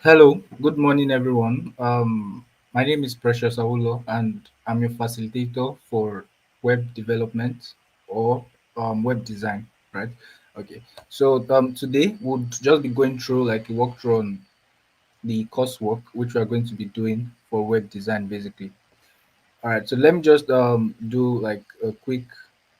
Hello, good morning, everyone. My name is Precious Awulo, and I'm your facilitator for web development or web design, right? Okay, so today we'll just be going through like a walkthrough on the coursework which we are going to be doing for web design, basically. All right, so let me just do like a quick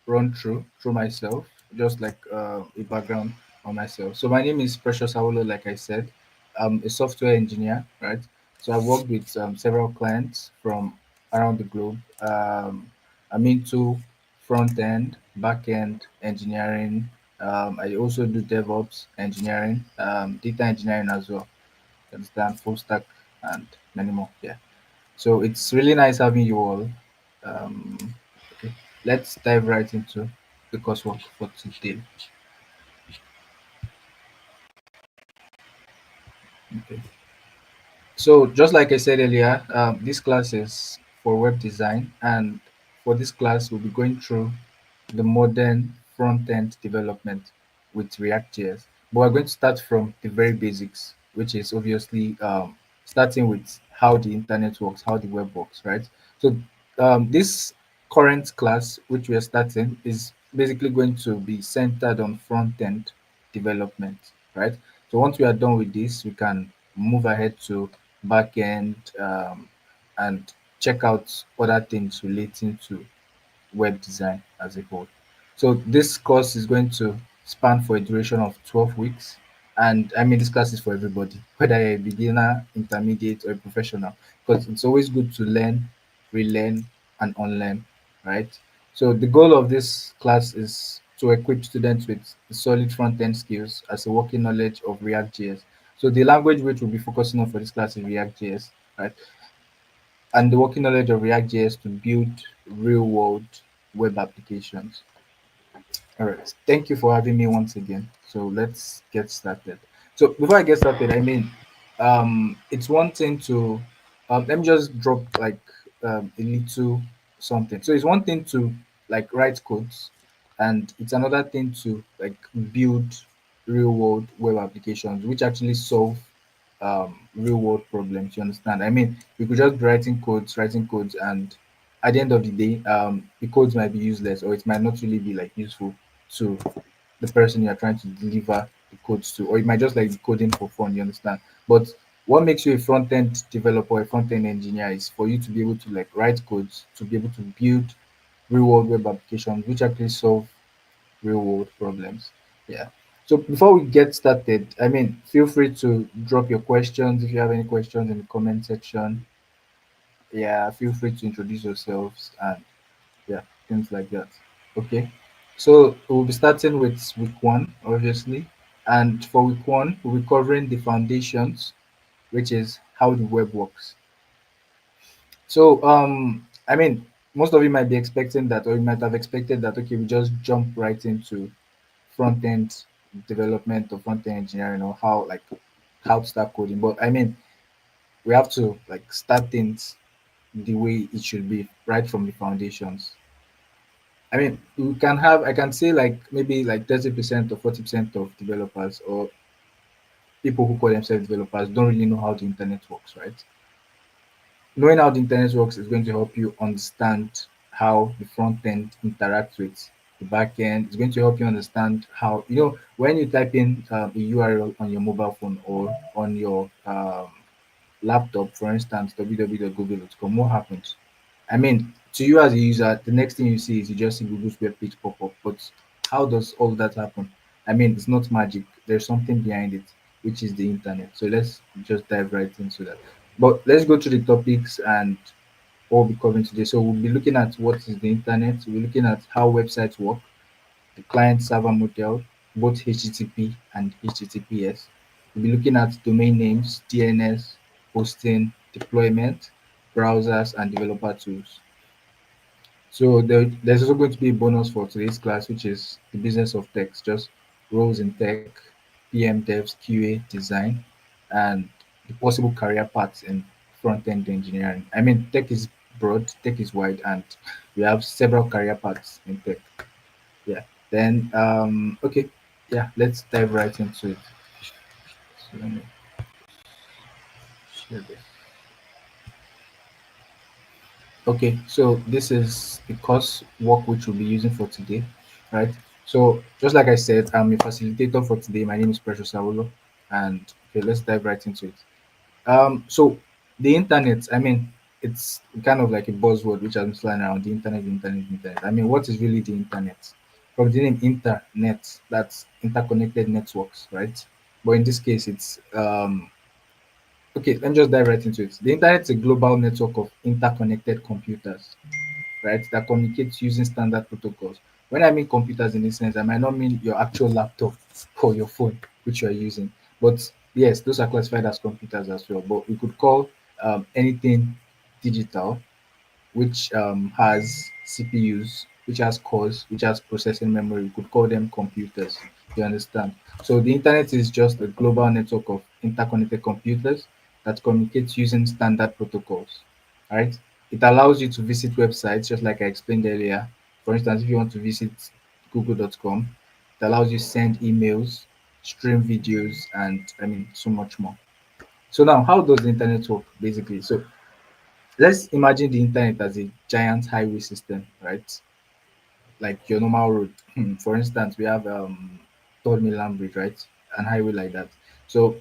run through myself, just like a background on myself. So my name is Precious Awolo, like I said. I'm a software engineer, right? So I've worked with several clients from around the globe. I'm into front end, back end engineering. I also do DevOps engineering, data engineering as well. Understand full stack and many more. Yeah. So it's really nice having you all. Um, okay, let's dive right into the coursework for today. Okay. So just like I said earlier, this class is for web design, and for this class, we'll be going through the modern front-end development with React.js. But we're going to start from the very basics, which is obviously starting with how the internet works, how the web works, right? So this current class, which we are starting, is basically going to be centered on front-end development, right? So once we are done with this, we can move ahead to back-end and check out other things relating to web design as a whole. So this course is going to span for a duration of 12 weeks. And I mean, this class is for everybody, whether you're a beginner, intermediate, or a professional, because it's always good to learn, relearn, and unlearn, right? So the goal of this class is to equip students with solid front-end skills as a working knowledge of React.js. So the language which we'll be focusing on for this class is React.js, right? And the working knowledge of React.js to build real-world web applications. All right. Thank you for having me once again. So let's get started. So before I get started, I mean, it's one thing to let me just drop like a little something. So it's one thing to like write codes, and it's another thing to like build real world web applications which actually solve real world problems. You understand? I mean, we could just be writing codes, and at the end of the day, the codes might be useless or it might not really be like useful to the person you're trying to deliver the codes to, or it might just like be coding for fun. You understand? But what makes you a front end developer, a front end engineer, is for you to be able to like write codes to be able to build real world web applications which actually solve real world problems. Yeah. So before we get started, I mean, feel free to drop your questions if you have any questions in the comment section. Yeah, feel free to introduce yourselves and yeah, things like that. Okay. So we'll be starting with week one, obviously. And for week one, we'll be covering the foundations, which is how the web works. So I mean, most of you might be expecting that, or you might have expected that, okay, we just jump right into front end development or front end engineering or how to start coding. But I mean, we have to like start things the way it should be right from the foundations. I mean, I can say like maybe like 30% or 40% of developers or people who call themselves developers don't really know how the internet works, right? Knowing how the internet works is going to help you understand how the front end interacts with the back end. It's going to help you understand how, when you type in a URL on your mobile phone or on your laptop, for instance, www.google.com, what happens? I mean, to you as a user, the next thing you see is you just see Google's web page pop up. But how does all that happen? I mean, it's not magic. There's something behind it, which is the internet. So let's just dive right into that. But let's go to the topics and what we'll be covering today. So we'll be looking at what is the internet. We're looking at how websites work, the client server model, both HTTP and HTTPS. We'll be looking at domain names, DNS, hosting, deployment, browsers, and developer tools. So there's also going to be a bonus for today's class, which is the business of tech, just roles in tech, PM devs, QA, design, and the possible career paths in front end engineering. I mean, tech is broad, tech is wide, and we have several career paths in tech. Yeah. Then, okay, yeah, let's dive right into it. So, share this. Okay, so this is the course work which we'll be using for today, right? So just like I said, I'm a facilitator for today. My name is Precious Awolo, and okay, let's dive right into it. So the internet, I mean, it's kind of like a buzzword which has been flying around. The internet, the internet, the internet. I mean, what is really the internet? From the name internet, that's interconnected networks, right? But in this case, it's okay. Let me just dive right into it. The internet is a global network of interconnected computers, right, that communicates using standard protocols. When I mean computers in this sense, I might not mean your actual laptop or your phone which you are using. But yes, those are classified as computers as well. But we could call anything digital which has CPUs, which has cores, which has processing memory. We could call them computers. You understand? So the internet is just a global network of interconnected computers that communicates using standard protocols. Right? It allows you to visit websites, just like I explained earlier. For instance, if you want to visit google.com, it allows you to send emails, stream videos, and I mean so much more. So now, how does the internet work basically? So let's imagine the internet as a giant highway system, right? Like your normal road. For instance, we have third mainland bridge, right? An highway like that. So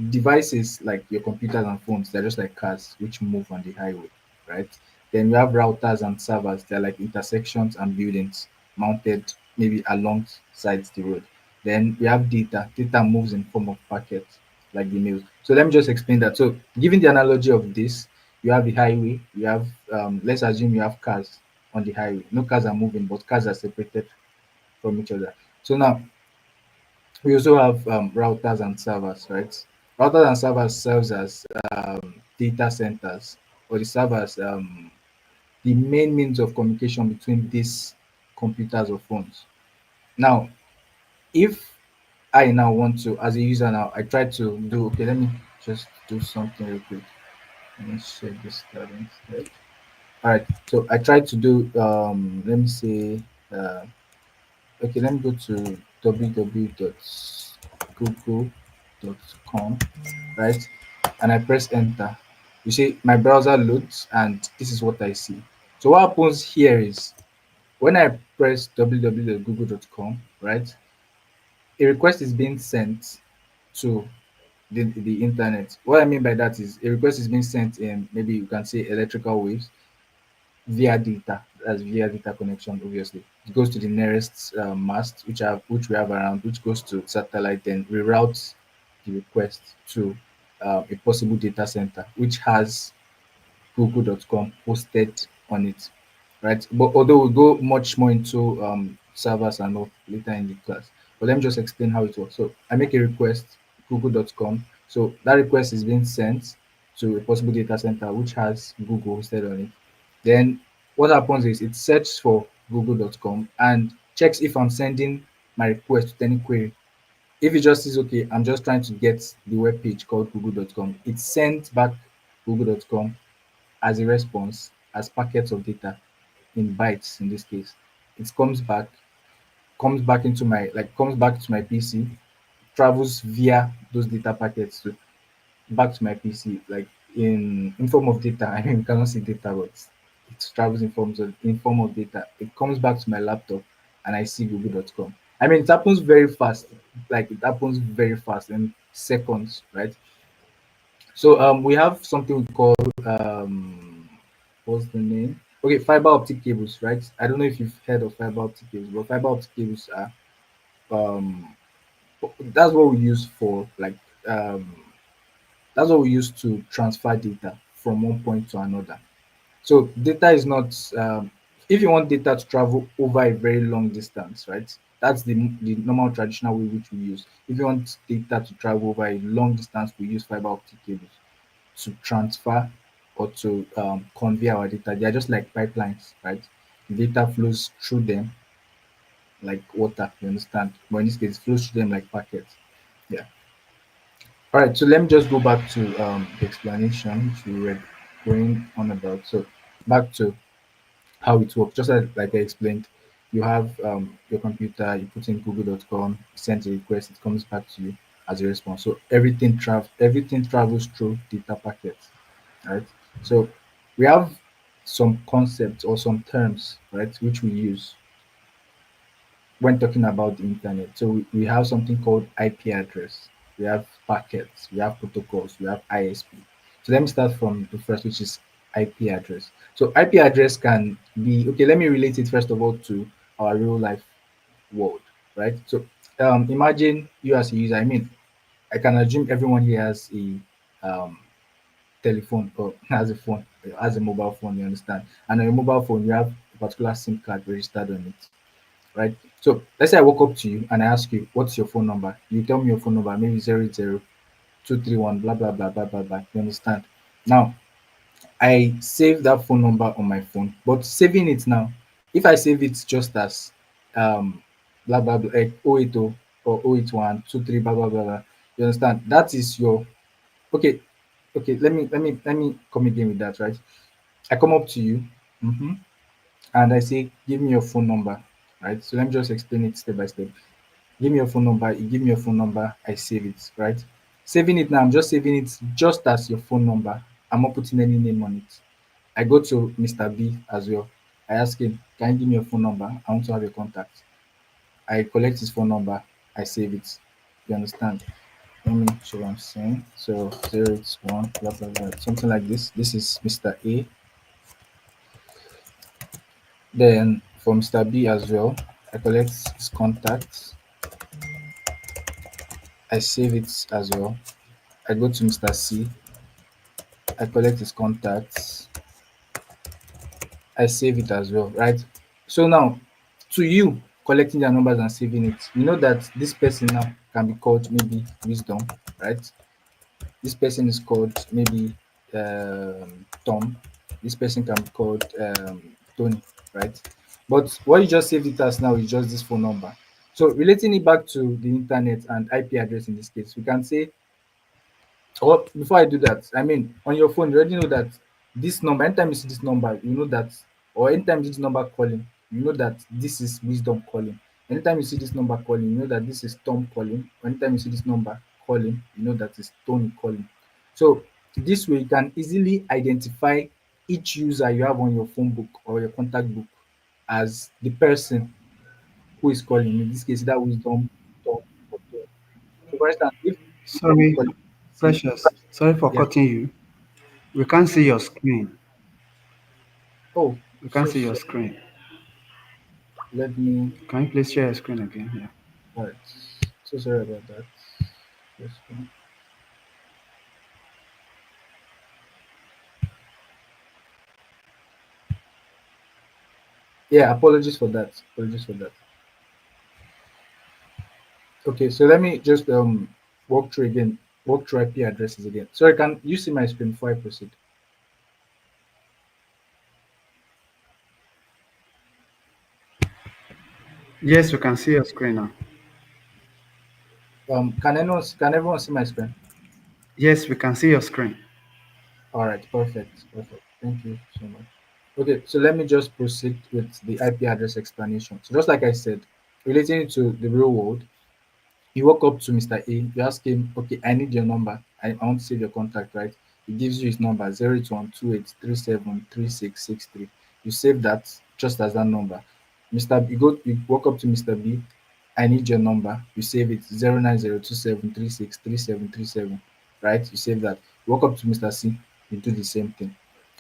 devices like your computers and phones, they're just like cars which move on the highway, right? Then we have routers and servers, they're like intersections and buildings mounted maybe alongside the road. Then we have data. Data moves in form of packets like the mail. So let me just explain that. So given the analogy of this, you have the highway, you have let's assume you have cars on the highway. No cars are moving, but cars are separated from each other. So now we also have routers and servers, right? Routers and servers serves as data centers, or the servers the main means of communication between these computers or phones. Now, if I now want to, as a user now, I try to do okay. Let me just do something real quick. Let me share this tab instead. All right. So I tried to do let me say uh, okay, let me go to www.google.com, right? And I press enter. You see, my browser loads, and this is what I see. So what happens here is when I press www.google.com, right? A request is being sent to the internet. What I mean by that is a request is being sent in, maybe you can say, electrical waves via data. That's via data connection. Obviously, it goes to the nearest mast, which we have around, which goes to satellite, then reroutes the request to a possible data center, which has google.com hosted on it, right? But although we'll go much more into servers and all later in the class, but let me just explain how it works. So I make a request, google.com. So that request is being sent to a possible data center which has Google hosted on it. Then what happens is it searches for google.com and checks if I'm sending my request with any query. If it just says, okay, I'm just trying to get the web page called google.com, it sends back google.com as a response as packets of data in bytes in this case. It comes back into my comes back to my PC, travels via those data packets to back to my PC, like in form of data. I mean, we cannot see data, but it travels in form of data. It comes back to my laptop, and I see google.com. I mean, it happens very fast. Like it happens very fast in seconds, right? So we have something we call what's the name? Okay, fiber optic cables, right? I don't know if you've heard of fiber optic cables, but fiber optic cables are um that's what we use for um that's what we use to transfer data from one point to another. So data is not if you want data to travel over a very long distance, right? That's the normal traditional way which we use. If you want data to travel over a long distance, we use fiber optic cables to transfer or to convey our data. They are just like pipelines, right? The data flows through them like water, you understand? But in this case, it flows through them like packets. Yeah. All right, so let me just go back to the explanation which we were going on about. So back to how it works. Just like I explained, you have your computer, you put in google.com, send a request, it comes back to you. as a response. So everything travels through data packets, right? So we have some concepts or some terms, right, which we use when talking about the internet. So we have something called IP address, we have packets, we have protocols, we have ISP. So let me start from the first, which is IP address. So IP address can be, okay, let me relate it first of all to our real life world, right? So imagine you as a user. I mean, I can assume everyone here has a um, telephone or has a phone, has a mobile phone, you understand? And on your mobile phone, you have a particular SIM card registered on it, right? So let's say I walk up to you and I ask you, what's your phone number? You tell me your phone number, maybe 00231, blah, blah, blah, blah, blah, blah. You understand? Now, I save that phone number on my phone, but saving it now, if I save it just as um, blah, blah, blah, like 080 or 081, 23, blah, blah, blah, blah, you understand? That is your, okay, okay, let me come again with that, right? I come up to you, hmm and I say, give me your phone number, right? So let me just explain it step by step. Give me your phone number, you give me your phone number, I save it, right? Saving it now, I'm just saving it just as your phone number. I'm not putting any name on it. I go to Mr. B as well. I ask him, can you give me your phone number? I want to have your contact. I collect his phone number, I save it. You understand? Let me show what I'm saying. So 081, blah blah blah, something like this. This is Mr. A. Then for Mr. B as well, I collect his contacts, I save it as well. I go to Mr. C, I collect his contacts, I save it as well, right? So now, to you collecting their numbers and saving it, you know that this person now can be called maybe Wisdom, right? This person is called maybe Tom. This person can be called Tony, right? But what you just saved it as now is just this phone number. So relating it back to the internet and IP address in this case, we can say, or before I do that, I mean, on your phone, you already know that this number, anytime you see this number, you know that, or anytime this number calling, you know that this is Wisdom calling. Anytime you see this number calling, you know that this is Tom calling. Anytime you see this number calling, you know that it's Tony calling. So this way, you can easily identify each user you have on your phone book or your contact book as the person who is calling. In this case, that Wisdom, Tom, or Tony. So for instance, if Wisdom is Sorry, calling, see, Precious. Sorry for yeah. cutting you. We can't see your screen. Oh, We can't so see your sorry. screen. Let me. Can you please share your screen again? Yeah. Alright. So sorry about that. Yes, yeah, apologies for that. Apologies for that. Okay, so let me just walk through again. Walk through IP addresses again. Sorry, can you see my screen before I proceed? Yes, we can see your screen now. Can everyone see my screen? Yes, we can see your screen. All right, perfect, perfect. Thank you so much. Okay, so let me just proceed with the IP address explanation. So just like I said, relating it to the real world, you walk up to Mr. A, you ask him, okay, I need your number. I want to save your contact, right? He gives you his number 08128373663. You save that just as that number. Mr. B, you walk up to Mr. B, I need your number. You save it 09027363737, right? You save that. You walk up to Mr. C, you do the same thing.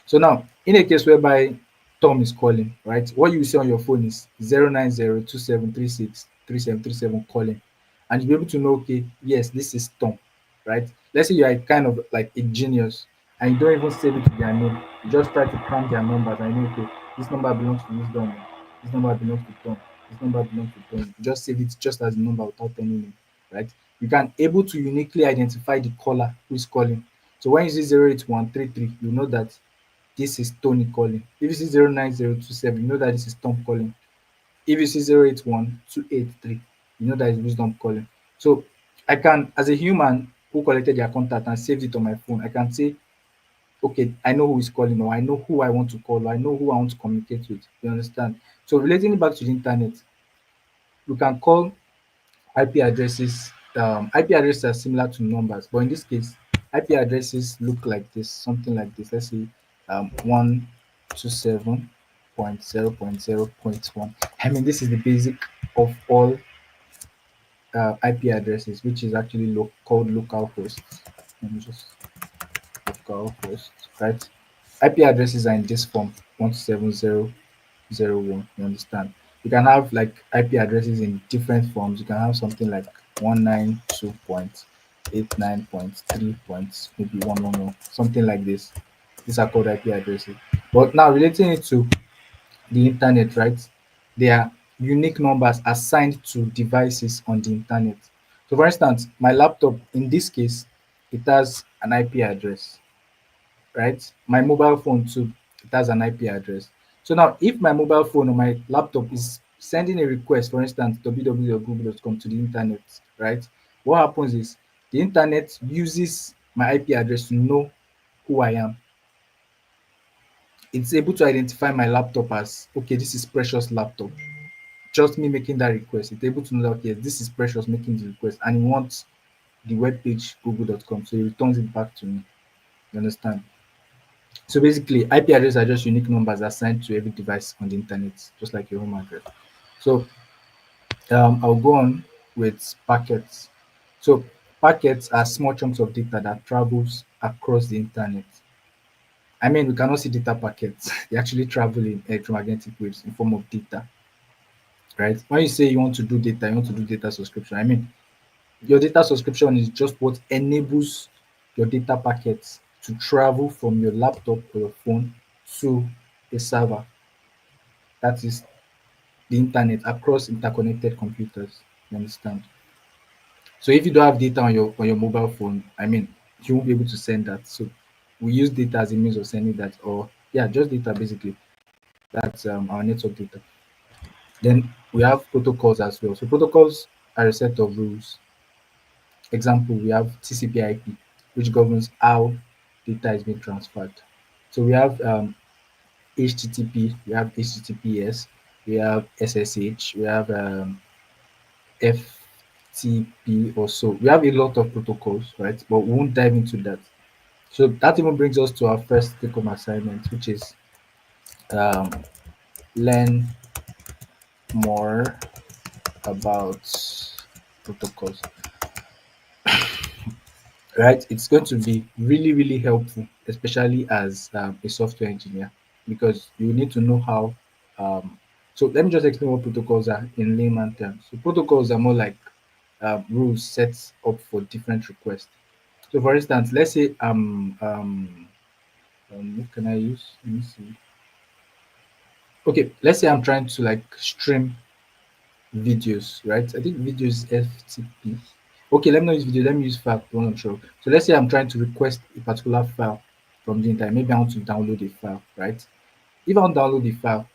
So now, in a case whereby Tom is calling, right? What you see on your phone is 09027363737 calling, and you'll be able to know, okay, yes, this is Tom, right? Let's say you are kind of like a genius and you don't even save it with their name. You just try to cram their numbers and you know, okay, this number belongs to Wisdom, this number belongs to Tom, this number belongs to Tom. You just save it just as a number without any name, right? You can able to uniquely identify the caller who is calling. So when you see 08133, you know that this is Tony calling. If you see 09027, you know that this is Tom calling. If you see 0812883, you know that is Wisdom calling. So I can, as a human who collected their contact and saved it on my phone, I can say, okay, I know who is calling, or I know who I want to call, or I know who I want to communicate with. You understand? So relating it back to the internet, we can call IP addresses IP addresses are similar to numbers, but in this case, IP addresses look like this, something like this. Let's say 127.0.0.1. I mean, this is the basic of all IP addresses, which is actually called local hosts. Let me just local hosts, right? IP addresses are in this form 127.0.0.1. You understand? You can have like IP addresses in different forms. You can have something like 192.89.3 points, maybe 111, something like this. These are called IP addresses. But now relating it to the internet, right? They are unique numbers assigned to devices on the internet. So for instance, my laptop in this case, it has an IP address, right? My mobile phone too, it has an IP address. So now if my mobile phone or my laptop is sending a request, for instance, www.google.com to the internet, right? What happens is the internet uses my IP address to know who I am. It's able to identify my laptop as, okay, this is Precious laptop. Just me making that request, it's able to know that, okay, this is Precious making the request and he wants the web page google.com. So he returns it back to me. You understand? So basically, IP addresses are just unique numbers assigned to every device on the internet, just like your home address. So I'll go on with packets. So packets are small chunks of data that travels across the internet. I mean, we cannot see data packets. They actually travel in electromagnetic waves in form of data, right? When you say you want to do data, you want to do data subscription. I mean, your data subscription is just what enables your data packets to travel from your laptop or your phone to a server, that is the internet, across interconnected computers. You understand? So if you don't have data on your mobile phone, I mean, you won't be able to send that. So we use data as a means of sending that, or yeah, just data basically. That's our network data. Then we have protocols as well. So protocols are a set of rules. Example, we have TCP/IP, which governs how data is being transferred. So we have HTTP, we have HTTPS, we have SSH, we have FTP also. We have a lot of protocols, right? But we won't dive into that. So that even brings us to our first take home assignment, which is um, learn more about protocols, right? It's going to be really, really helpful, especially as a software engineer, because you need to know how. Um, so let me just explain what protocols are in layman terms. So protocols are more like rules set up for different requests. So for instance, let's say what can I use? Let me see. Okay, let's say I'm trying to like stream videos, right? I think videos FTP. Okay, let me not use video, let me use file, the one I'm sure. So let's say I'm trying to request a particular file from the internet. Maybe I want to download a file, right? If I want to download the file,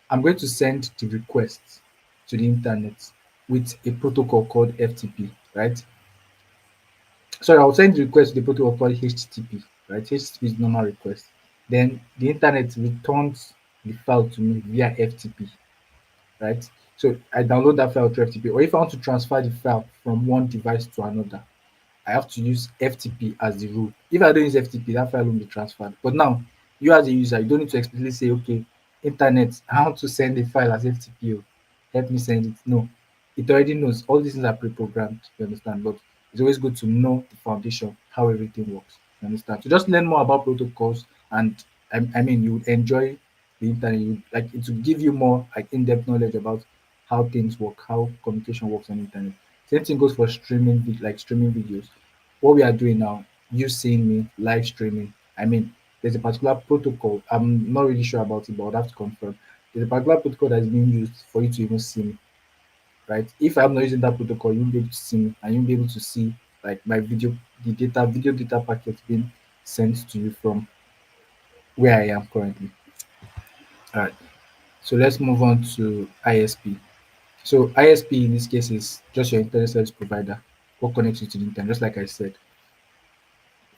I'm going to send the request to the internet with a protocol called FTP, right? Sorry, I'll send the request to the protocol called HTTP, right? HTTP is normal request. Then the internet returns the file to me via FTP, right? So I download that file through FTP, or if I want to transfer the file from one device to another, I have to use FTP as the rule. If I don't use FTP, that file won't be transferred. But now, you as a user, you don't need to explicitly say, okay, internet, I want to send a file as FTP. Help me send it. No, it already knows. All these things are pre-programmed, you understand? But it's always good to know the foundation, how everything works. You understand? So just learn more about protocols, and I mean, you would enjoy the internet. You like it will give you more like in-depth knowledge about how things work, how communication works on the internet. Same thing goes for streaming, like streaming videos. What we are doing now, you seeing me live streaming. I mean, there's a particular protocol. I'm not really sure about it, but I'll have to confirm. There's a particular protocol that's being used for you to even see me, right? If I'm not using that protocol, you won't be able to see me, and you won't be able to see like my video data packet being sent to you from where I am currently. All right. So let's move on to ISP. So ISP in this case is just your internet service provider, what connects you to the internet, just like I said.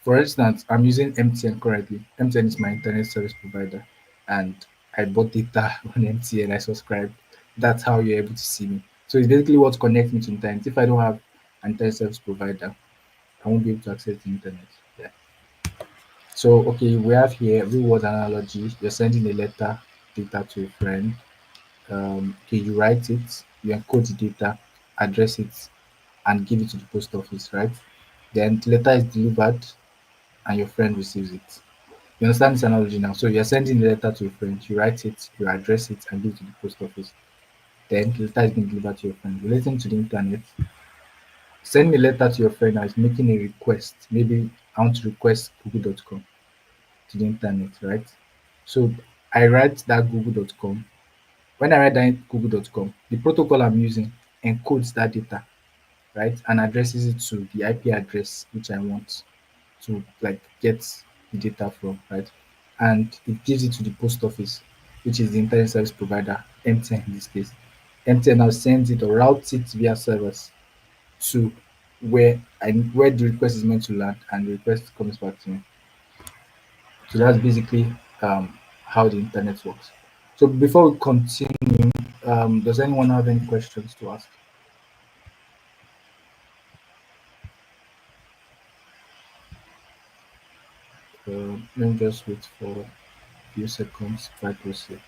For instance, I'm using MTN currently. MTN is my internet service provider, and I bought data on MTN. I subscribed. That's how you're able to see me. So it's basically what connects me to internet. If I don't have an internet service provider, I won't be able to access the internet. Yeah. So okay, we have here real world analogy. You're sending a letter data to a friend. Okay, you write it, you encode the data, address it, and give it to the post office, right? Then the letter is delivered and your friend receives it. You understand this analogy now? So you're sending the letter to a friend, you write it, you address it, and give it to the post office. Then the letter is being delivered to your friend. Relating to the internet, sending a letter to your friend now is making a request. Maybe I want to request google.com to the internet, right? So I write that google.com. When I write that google.com, the protocol I'm using encodes that data, right, and addresses it to the IP address which I want to like get the data from, right? And it gives it to the post office, which is the internet service provider, MTN in this case. MTN now sends it or routes it via servers to where the request is meant to land, and the request comes back to me. So that's basically how the internet works. So before we continue, does anyone have any questions to ask? Let me just wait for a few seconds before I proceed.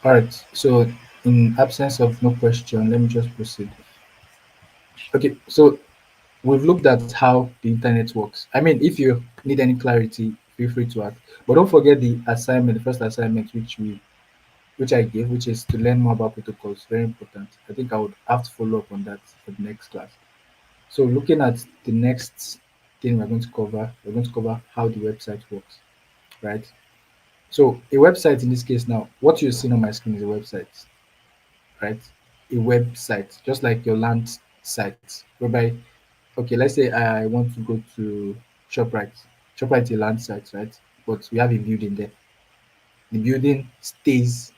All right. So in absence of no question, let me just proceed. Okay. So we've looked at how the internet works. I mean, if you need any clarity, feel free to ask. But don't forget the assignment, the first assignment which I gave, which is to learn more about protocols. Very important. I think I would have to follow up on that for the next class. So looking at the next thing we're going to cover how the website works, right? So a website in this case now, what you're seeing on my screen is a website, right? A website, just like your land site, whereby, okay, let's say I want to go to ShopRite. ShopRite is a land site, right? But we have a building there. The building stays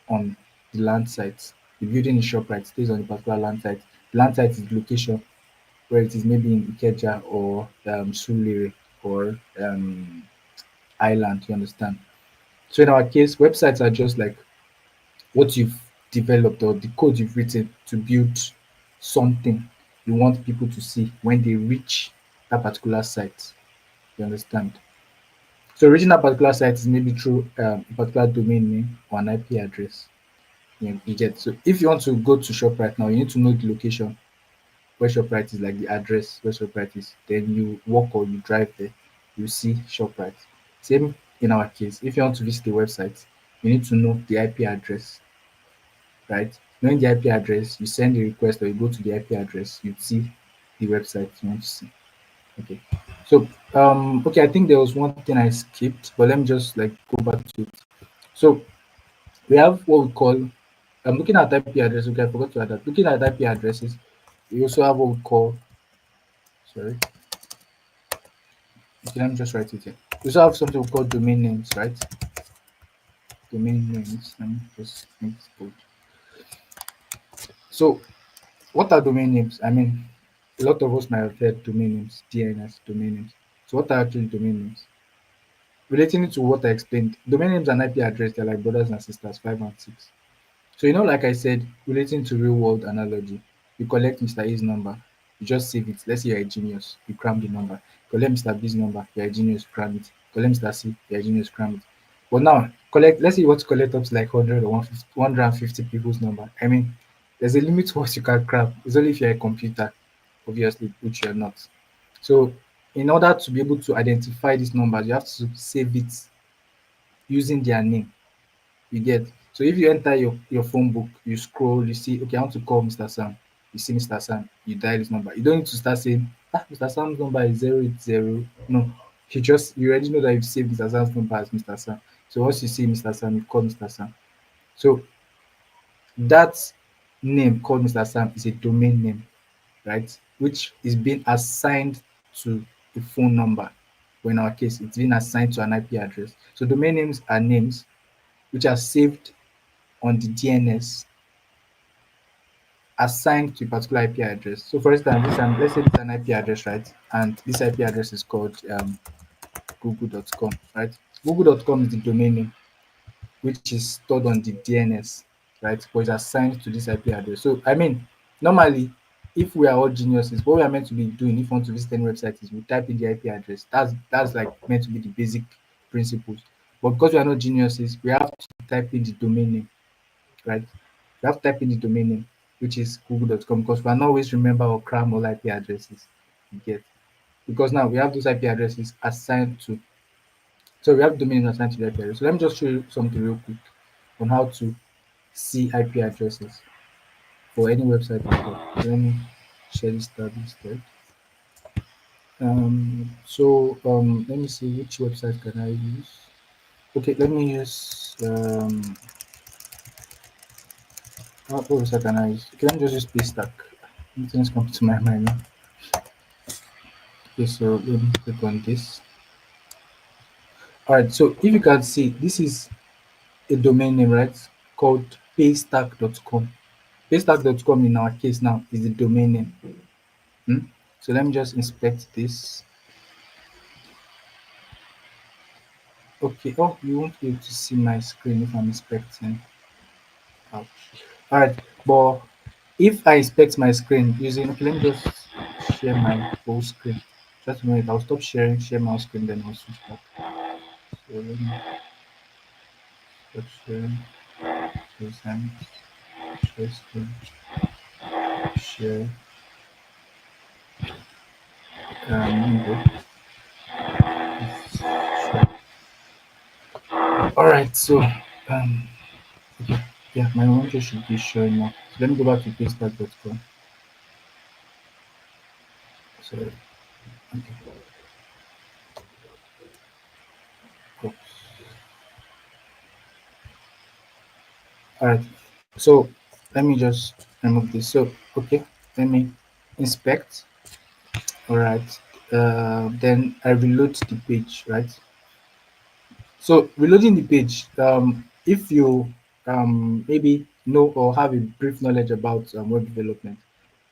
on the land site. The building in ShopRite stays on a particular land site. The land site is the location where it is, maybe in Ikeja or Sulere or Island, you understand? So in our case, websites are just like what you've developed or the code you've written to build something you want people to see when they reach that particular site. You understand? So reaching that particular site is maybe through a particular domain name or an IP address. You get. So if you want to go to shop right now, you need to know the location where ShopRite is, like the address where ShopRite is. Then you walk or you drive there, you see ShopRite. Same in our case. If you want to visit the website, you need to know the IP address, right? Knowing the IP address, you send a request or you go to the IP address, you see the website you want to see. Okay. So okay, I think there was one thing I skipped, but let me just like go back to it. So we have what we call looking at IP address, okay, I forgot to add that. Looking at IP addresses, we also have what we call, sorry, okay, let me just write it here. We also have something we call domain names, right? Domain names. Let me just make this bold. So, what are domain names? I mean, a lot of us might have heard domain names, DNS, domain names. So, what are actually domain names? Relating it to what I explained, domain names and IP address, they're like brothers and sisters, 5 and 6. So, like I said, relating to real world analogy, you collect Mr. A's number, you just save it. Let's say you're a genius, you cram the number. Collect Mr. B's number, you're a genius, cram it. Collect Mr. C, you're a genius, cram it. But now, let's say you want to collect up to like 100 or 150, 150 people's number. I mean, there's a limit to what you can cram. It's only if you're a computer, obviously, which you're not. So, in order to be able to identify these numbers, you have to save it using their name. You get. So if you enter your phone book, you scroll, you see, okay, I want to call Mr. Sam. You see Mr. Sam, you dial his number. You don't need to start saying, Mr. Sam's number is 080. No, you already know that you've saved Mr. Sam's number as Mr. Sam. So once you see Mr. Sam, you call Mr. Sam. So that name called Mr. Sam is a domain name, right? Which is being assigned to a phone number. But in our case, it's being assigned to an IP address. So domain names are names which are saved on the DNS assigned to a particular IP address. So for instance, let's say this is an IP address, right? And this IP address is called google.com, right? Google.com is the domain name which is stored on the DNS. right? But it's assigned to this IP address. So I mean, normally, if we are all geniuses, what we are meant to be doing if we want to visit any website is we type in the IP address. That's like meant to be the basic principles. But because we are not geniuses, we have to type in the domain name, right? We have to type in the domain name, which is google.com, because we can always remember or cram all IP addresses you get. Because now we have those IP addresses assigned to, so we have domain name assigned to the IP address. So let me just show you something real quick on how to see IP addresses for any website as well. Let me share this tab instead. Let me see which website can I use. Okay, let me use what website can I use? Okay, let me just use Paystack. Nothing's come to my mind now. Okay, so let me click on this. Alright, so if you can see, this is a domain name, right? Called paystack.com. Paystack.com in our case now is the domain name. Hmm? So let me just inspect this. Okay. Oh, you won't be able to see my screen if I'm inspecting. Ouch. All right. But if I inspect my screen using, okay, let me just share my full screen. Just a minute. I'll stop sharing, share my screen, then I'll switch back. So let me stop sharing. Present, share screen, share. Let me go. Share. All right. So, okay. Yeah, my monitor should be showing now. So let me go back to paystack.com. So, okay. Cool. All right. So let me just remove this. So okay, let me inspect. All right. Then I reload the page. Right. So reloading the page. If you maybe know or have a brief knowledge about web development,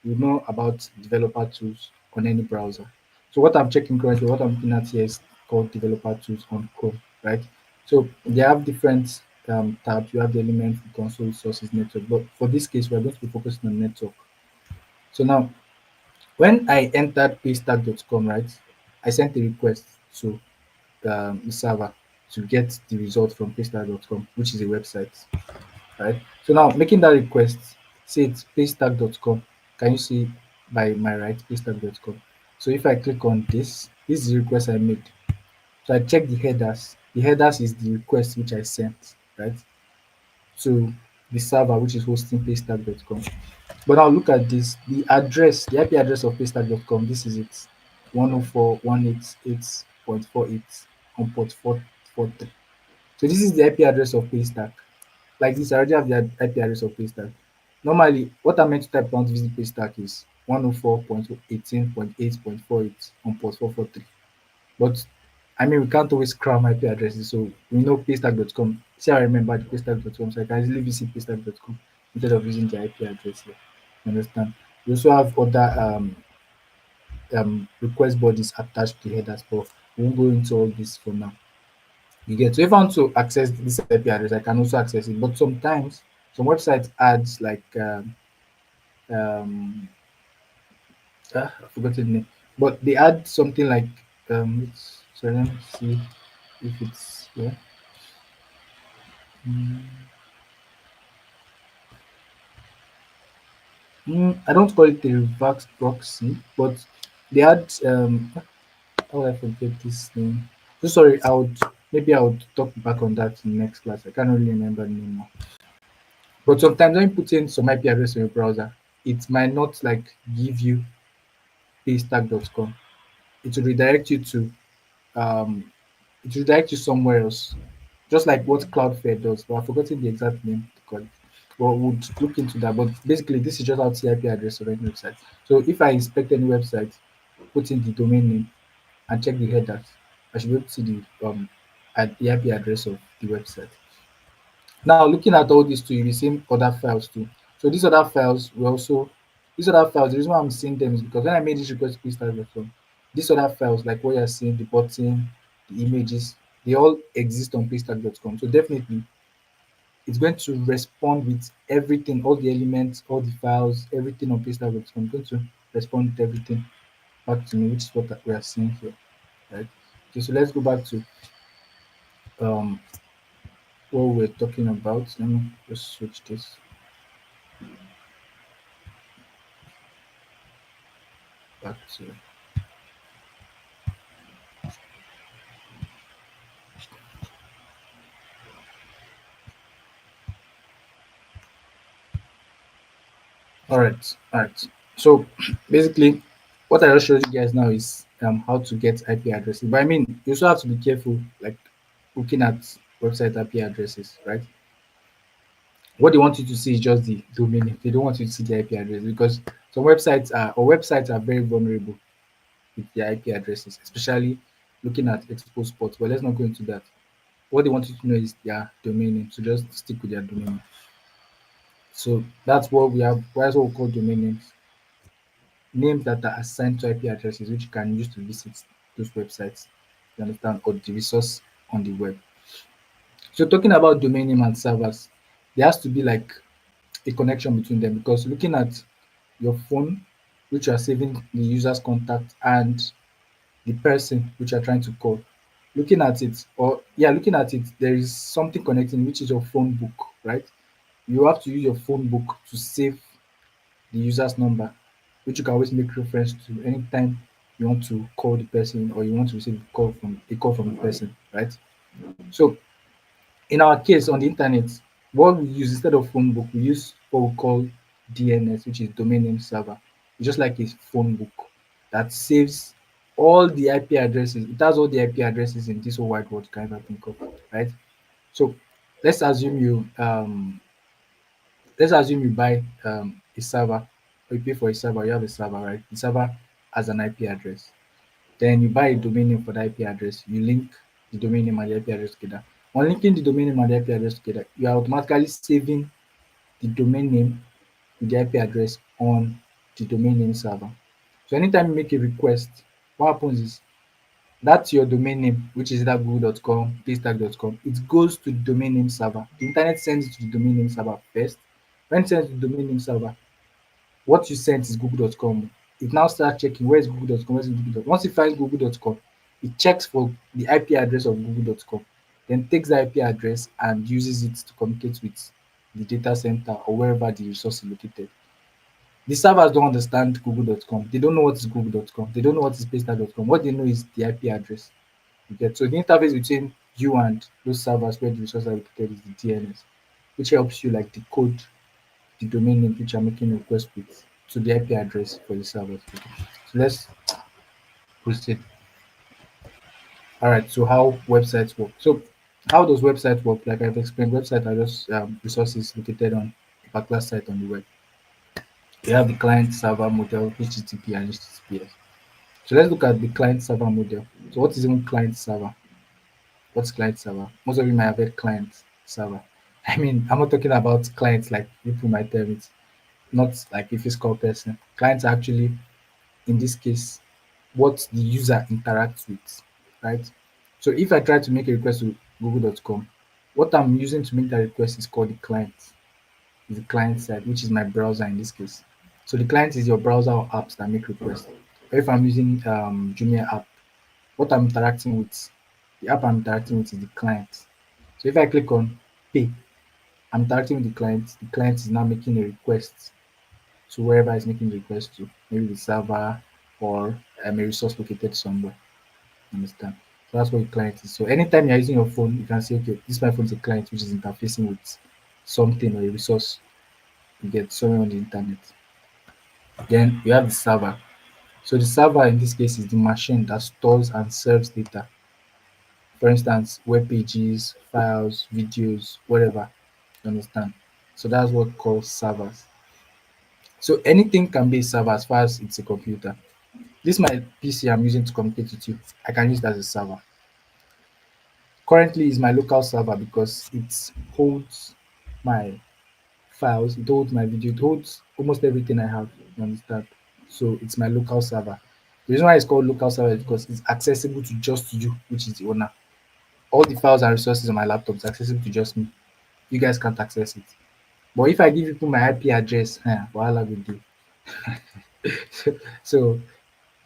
you know about developer tools on any browser. So what I'm checking currently, what I'm looking at here is called developer tools on Chrome, right? So they have different tabs. You have the element, the console, sources, network. But for this case, we're going to be focusing on network. So now, when I entered paystack.com, right, I sent a request to the server to get the result from paystack.com, which is a website, right? So now making that request, say it's paystack.com. Can you see by my right, paystack.com? So if I click on this, this is the request I made. So I check the headers. The headers is the request which I sent, right, to the server which is hosting paystack.com. But now look at this. The address, the IP address of paystack.com, this is it. 104.188.48 on port 443. So this is the IP address of Paystack. Like this, I already have the IP address of Paystack. Normally, what I'm meant to type on to visit Paystack is 104.18.8.48 on port 443. But I mean, we can't always cram IP addresses, so we know paystack.com. See, I remember the paystack.com, so I can easily visit paystack.com instead of using the IP address here. You understand? We also have other request bodies attached to headers, but we won't go into all this for now. You get, so if I want to access this IP address, I can also access it. But sometimes some websites adds like um I forgot the name, but they add something like sorry, let me see if it's here. Mm, I don't call it a reverse proxy, but they add how would I forget this name? So sorry, I would talk back on that in next class. I can't really remember the name now. But sometimes when you put in some IP address in your browser, it might not like give you paystack.com. It will redirect you to um it will redirect you somewhere else. Just like what Cloudflare does, but I've forgotten the exact name to call it. But we'll look into that. But basically this is just how to see IP address of any website. So if I inspect any website, put in the domain name and check the headers, I should be able to see the IP address of the website. Now looking at all these two, you'll be seeing other files too. So these other files will also these other files, the reason why I'm seeing them is because when I made this request to paystack.com, these other files like what you're seeing, the button, the images, they all exist on paystack.com. So definitely it's going to respond with everything, all the elements, all the files, everything on pastag.com. It's going to respond with everything back to me, which is what we are seeing here, right? Okay, so let's go back to um what we're talking about. Let me just switch this back to. All right. So basically, what I just showed you guys now is how to get IP addresses. But I mean, you also have to be careful, like looking at website IP addresses, right? What they want you to see is just the domain name. They don't want you to see the IP address because some websites are very vulnerable with their IP addresses, especially looking at exposed ports. But let's not go into that. What they want you to know is their domain name. So just stick with their domain name. So that's what we have. That's what we call domain names. Names that are assigned to IP addresses, which you can use to visit those websites. You understand, or the resource on the web. So talking about domain name and servers, there has to be like a connection between them because looking at your phone, which you are saving the user's contact, and the person which you are trying to call, looking at it, there is something connecting, which is your phone book, right? You have to use your phone book to save the user's number, which you can always make reference to anytime you want to call the person or you want to receive a call from the person, right? So in our case on the internet, what we use instead of phone book, we use what we call DNS, which is domain name server. It's just like a phone book that saves all the IP addresses. It has all the IP addresses in this whole wide world you can ever think of, right? So let's assume you let's assume you buy a server or you pay for a server, you have a server, right? The server has an IP address. Then you buy a domain name for the IP address. You link the domain name and the IP address together. On linking the domain name and the IP address together, you are automatically saving the domain name with the IP address on the domain name server. So anytime you make a request, what happens is that's your domain name, which is either google.com, pastag.com. It goes to the domain name server. The internet sends it to the domain name server first. When it sends to the domain name server, what you sent is google.com. It now starts checking where is google.com, where is google.com. Once it finds google.com, it checks for the IP address of google.com, then takes the IP address and uses it to communicate with the data center or wherever the resource is located. The servers don't understand google.com. They don't know what is google.com. They don't know what is pastag.com. What they know is the IP address. You get so the interface between you and those servers where the resources are located is the DNS, which helps you like decode the domain name which you're making a request with to the IP address for the server. Okay. So let's proceed. All right. So how websites work? So how does website work? Like I've explained, website are just resources located on a particular site on the web. You have the client server model, HTTP and HTTPS. So let's look at the client server model. So what is even client server? What's client server? Most of you might have heard client server. I mean, I'm not talking about clients like people might term it, not like a physical person. Clients are actually, in this case, what the user interacts with, right? So if I try to make a request to google.com, what I'm using to make that request is called the client. Is the client side, which is my browser in this case. So the client is your browser or apps that make requests. Or if I'm using Jumia app, what I'm interacting with, the app I'm interacting with is the client. So if I click on pay, I'm interacting with the client. The client is now making a request to wherever it's making the request to, maybe the server or a resource located somewhere. Understand? So that's what the client is. So anytime you're using your phone, you can say, okay, this my phone is a client which is interfacing with something or a resource you get somewhere on the internet. Then you have the server. So the server in this case is the machine that stores and serves data. For instance, web pages, files, videos, whatever. You understand? So that's what calls servers. So anything can be a server as far as it's a computer. This my PC I'm using to communicate with you. I can use it as a server. Currently is my local server because it holds my files, it holds my video, it holds almost everything I have. You understand? So it's my local server. The reason why it's called local server is because it's accessible to just you, which is the owner. All the files and resources on my laptop is accessible to just me. You guys can't access it. But if I give people my IP address, wahala will do. So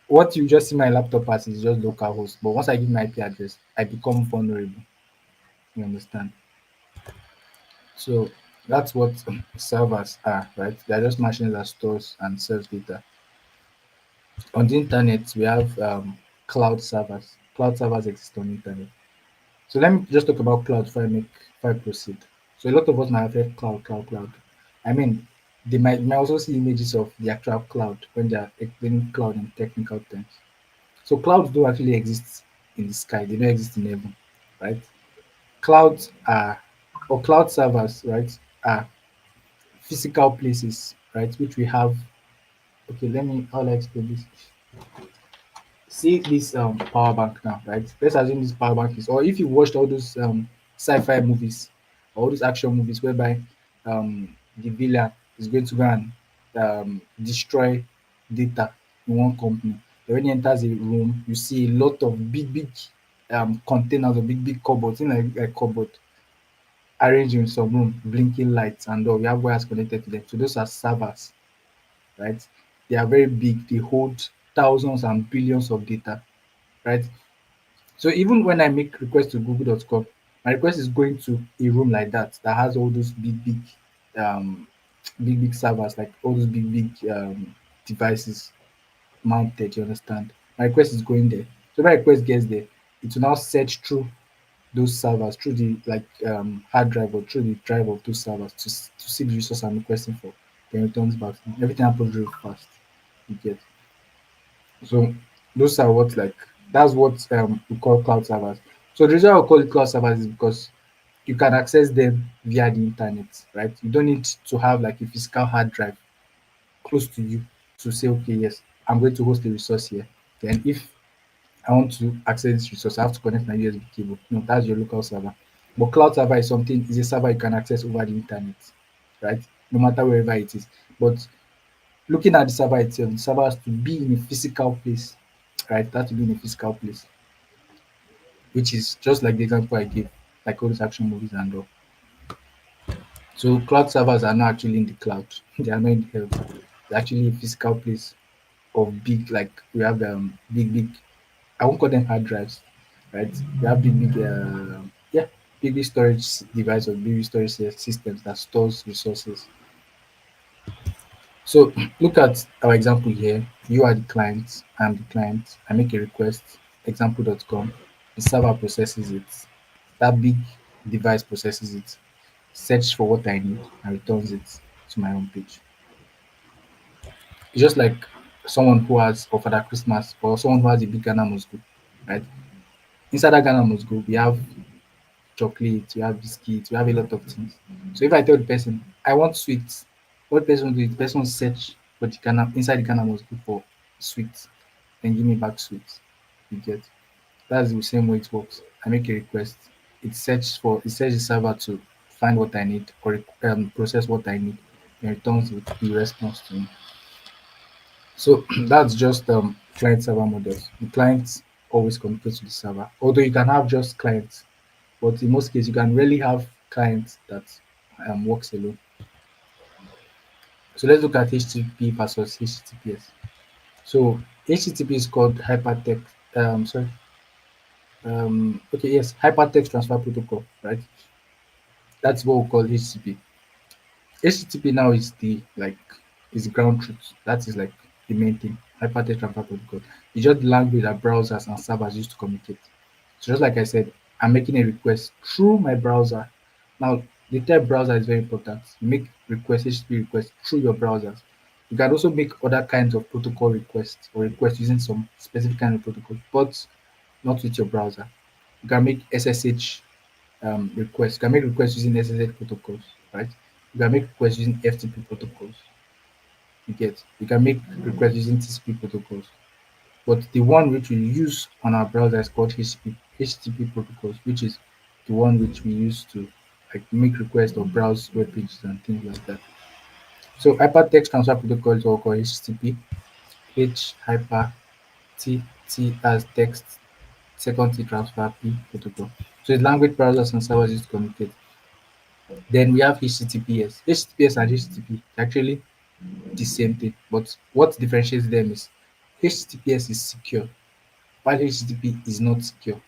what you just see my laptop as is just localhost. But once I give my IP address, I become vulnerable. You understand? So that's what servers are, right? They're just machines that stores and sells data. On the internet, we have cloud servers. Cloud servers exist on the internet. So let me just talk about cloud before I proceed. So a lot of us might have heard cloud, cloud, cloud. I mean, they might also see images of the actual cloud when they are explaining cloud in technical terms. So clouds don't actually exist in the sky, they don't exist in heaven, right? Clouds are, or cloud servers, right, are physical places, right, which we have. Okay, how will I explain this? See this power bank now, right? Let's assume this power bank is, or if you watched all those sci-fi movies, all those action movies whereby the villain is going to go and destroy data in one company. Then when he enters a room, you see a lot of big containers or big cupboards, in like cupboard arranged in some room, blinking lights and all. We have wires connected to them. So those are servers, right? They are very big. They hold thousands and billions of data, right? So even when I make request to google.com, my request is going to a room like that has all those um big servers, like all those big devices mounted, you understand? My request is going there. So my request gets there, it will now search through those servers, through the hard drive or through the drive of those servers to see the resource I'm requesting for. Then returns back to me. Everything happens real fast. You get. So those are what like that's what we call cloud servers. So the reason I call it cloud servers is because you can access them via the internet, right? You don't need to have like a physical hard drive close to you to say, okay, yes, I'm going to host a resource here. Then if I want to access this resource, I have to connect my USB cable. No, that's your local server. But cloud server is a server you can access over the internet, right? No matter wherever it is. But looking at the server itself, the server has to be in a physical place, right? It has to be in a physical place, which is just like the example I gave, like all those action movies and all. So cloud servers are not actually in the cloud; they are not in the heaven. They're actually a physical place of big, like we have big. I won't call them hard drives, right? We have big storage device or big storage systems that stores resources. So look at our example here. You are the client, I'm the client. I make a request, example.com. The server processes it. That big device processes it, search for what I need, and returns it to my home page. It's just like someone who has for Father Christmas or someone who has a big Ghana must go, right? Inside that Ghana must go, we have chocolate, we have biscuits, we have a lot of things. So if I tell the person I want sweets, what the person will do is the person will search for the Ghana inside the Ghana must go for sweets, then give me back sweets. You get. That's the same way it works. I make a request. It searches the server to find what I need or process what I need and returns the response to me. So that's just client server models. The clients always communicate to the server. Although you can have just clients, but in most cases you can really have clients that works alone. So let's look at HTTP versus HTTPS. So HTTP is called hypertext. Sorry. Okay, yes, hypertext transfer protocol, right? That's what we call HTTP. HTTP now is the ground truth. That is like the main thing. Hypertext transfer protocol. It's just the language that browsers and servers use to communicate. So just like I said, I'm making a request through my browser. Now the type browser is very important. You make requests, HTTP requests through your browsers. You can also make other kinds of protocol requests or requests using some specific kind of protocol, but not with your browser. You can make SSH requests. You can make requests using SSH protocols, right? You can make requests using FTP protocols. You get. You can make requests using TCP protocols. But the one which we use on our browser is called HTTP protocols, which is the one which we use to like make requests or browse web pages and things like that. So hypertext transfer protocol is called HTTP. H hyper T as text, second T transfer P protocol. So it's language browsers and servers use to communicate. Then we have HTTPS. HTTPS and HTTP actually the same thing, but what differentiates them is HTTPS is secure while HTTP is not secure.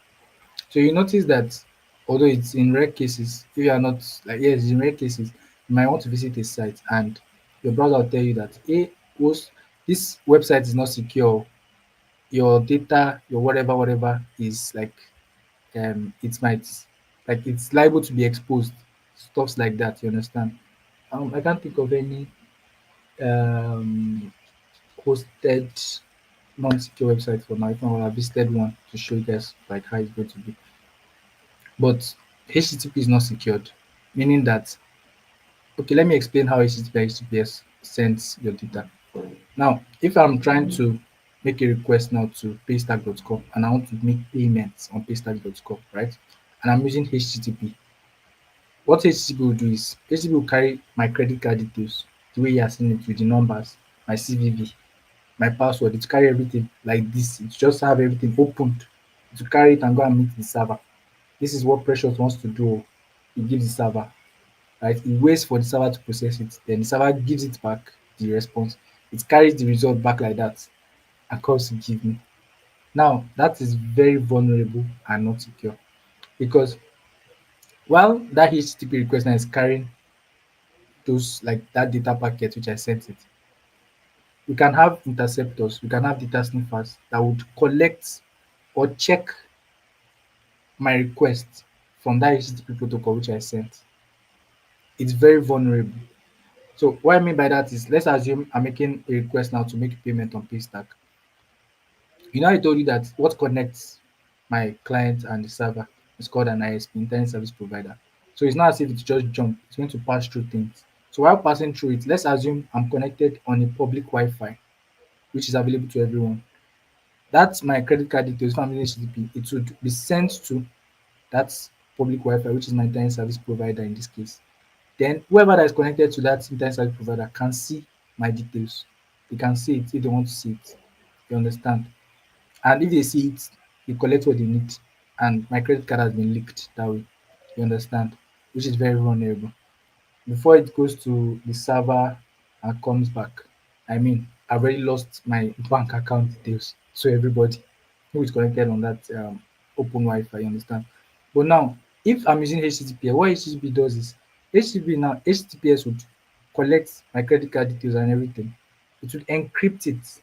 So you notice that although it's in rare cases, if you are not like yes, in rare cases, you might want to visit a site and your browser will tell you that hey, host, this website is not secure. Your data, your whatever is like it might like it's liable to be exposed, stuffs like that. You understand? I can't think of any um hosted non-secure website for now. If I have visited one to show you guys like how it's going to be. But HTTP is not secured, meaning that okay, let me explain how HTTP and HTTPS sends your data. Now, if I'm trying to make a request now to paystack.com and I want to make payments on paystack.com, right? And I'm using HTTP. What HTTP will do is HTTP will carry my credit card details, the way you are seeing it with the numbers, my CVV, my password. It will carry everything like this. It just have everything opened. It will carry it and go and meet the server. This is what Precious wants to do. It gives the server, right? It waits for the server to process it. Then the server gives it back the response. It carries the result back like that and comes to give me. Now that is very vulnerable and not secure because while that HTTP request now is carrying those like that data packet which I sent it, we can have interceptors, we can have data sniffers that would collect or check my request from that HTTP protocol which I sent. It's very vulnerable. So what I mean by that is let's assume I'm making a request now to make a payment on Paystack. You know I told you that what connects my client and the server is called an ISP, internet service provider. So it's not as if it's just jump, it's going to pass through things. So while passing through it, let's assume I'm connected on a public Wi-Fi which is available to everyone. That's my credit card details. If I'm using HTTP, it would be sent to that public Wi-Fi, which is my internet service provider in this case. Then whoever that is connected to that internet service provider can see my details. They can see it if they want to see it. You understand? And if they see it, they collect what they need. And my credit card has been leaked that way. You understand? Which is very vulnerable. Before it goes to the server and comes back, I mean, I've already lost my bank account details. So everybody who is connected on that open Wi-Fi, you understand? But now, if I'm using HTTP, what HTTP does is HTTP now HTTPS would collect my credit card details and everything. It would encrypt it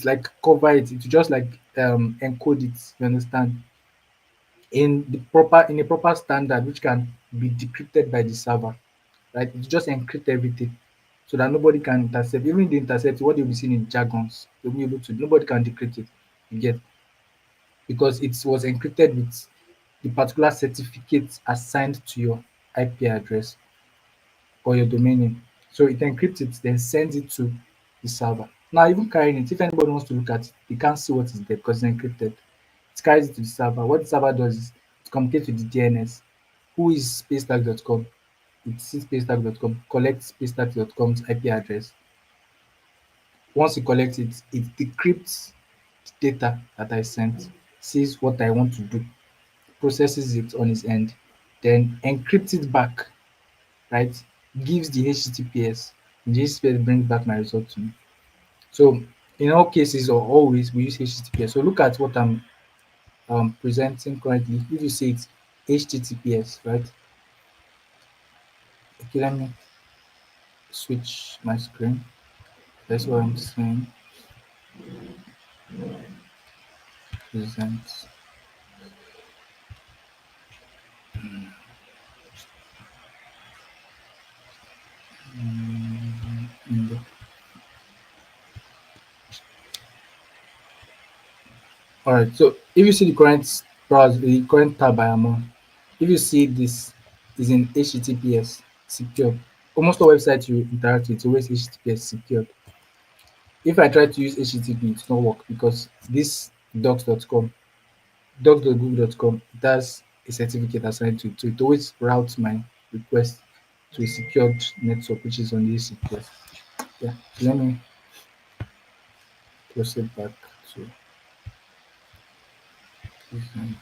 like cover it. It would just like encode it. You understand? In a proper standard which can be decrypted by the server, right? It just encrypt everything so that nobody can intercept. Even if they intercept, what they'll be seeing in jargons, they'll be able to. Nobody can decrypt it. You get because it was encrypted with the particular certificate assigned to your IP address or your domain name. So it encrypts it, then sends it to the server. Now, even carrying it, if anybody wants to look at it, they can't see what is there because it's encrypted. It carries it to the server. What the server does is it communicates with the DNS, who is spacestack.com. It sees spacestack.com, collects spacestack.com's IP address. Once it collects it, it decrypts the data that I sent, sees what I want to do, processes it on its end, then encrypts it back, right? Gives the HTTPS. The HTTPS brings back my result to me. So in all cases or always we use HTTPS. So look at what I'm presenting currently. If you say it's HTTPS, right? Okay, let me switch my screen. That's what I'm saying. Present. In the, all right. So if you see the current browser, the current tab I am on, if you see this is in HTTPS secured. Almost all websites you interact with always HTTPS secured. If I try to use HTTP, it will not work because this docs.com, docs.google.com, it has a certificate assigned to it. So it always routes my request to a secured network, which is on the HTTPS. Yeah. So let me proceed back to present.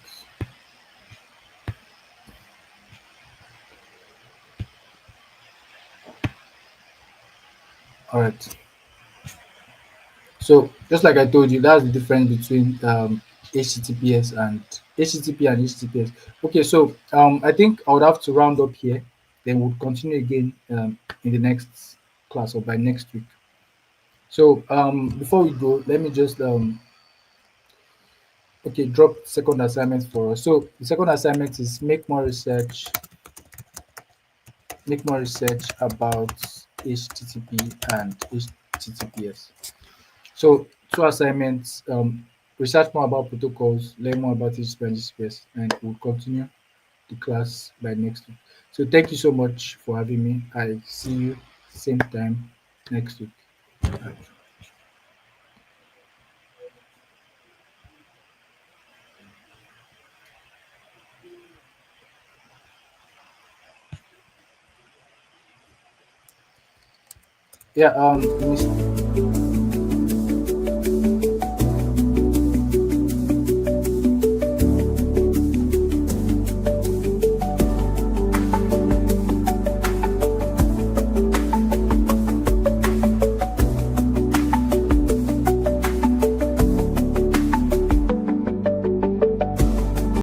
All right. So just like I told you, that's the difference between HTTPS and HTTP and HTTPS. Okay, so I think I would have to round up here. Then we'll continue again in the next class or by next week. So before we go, let me just okay, drop second assignment for us. So the second assignment is make more research about HTTP and HTTPS. So two assignments, research more about protocols, learn more about HTTP and HTTPS, and we'll continue the class by next week. So thank you so much for having me. I see you same time next week. Bye. Yeah, let me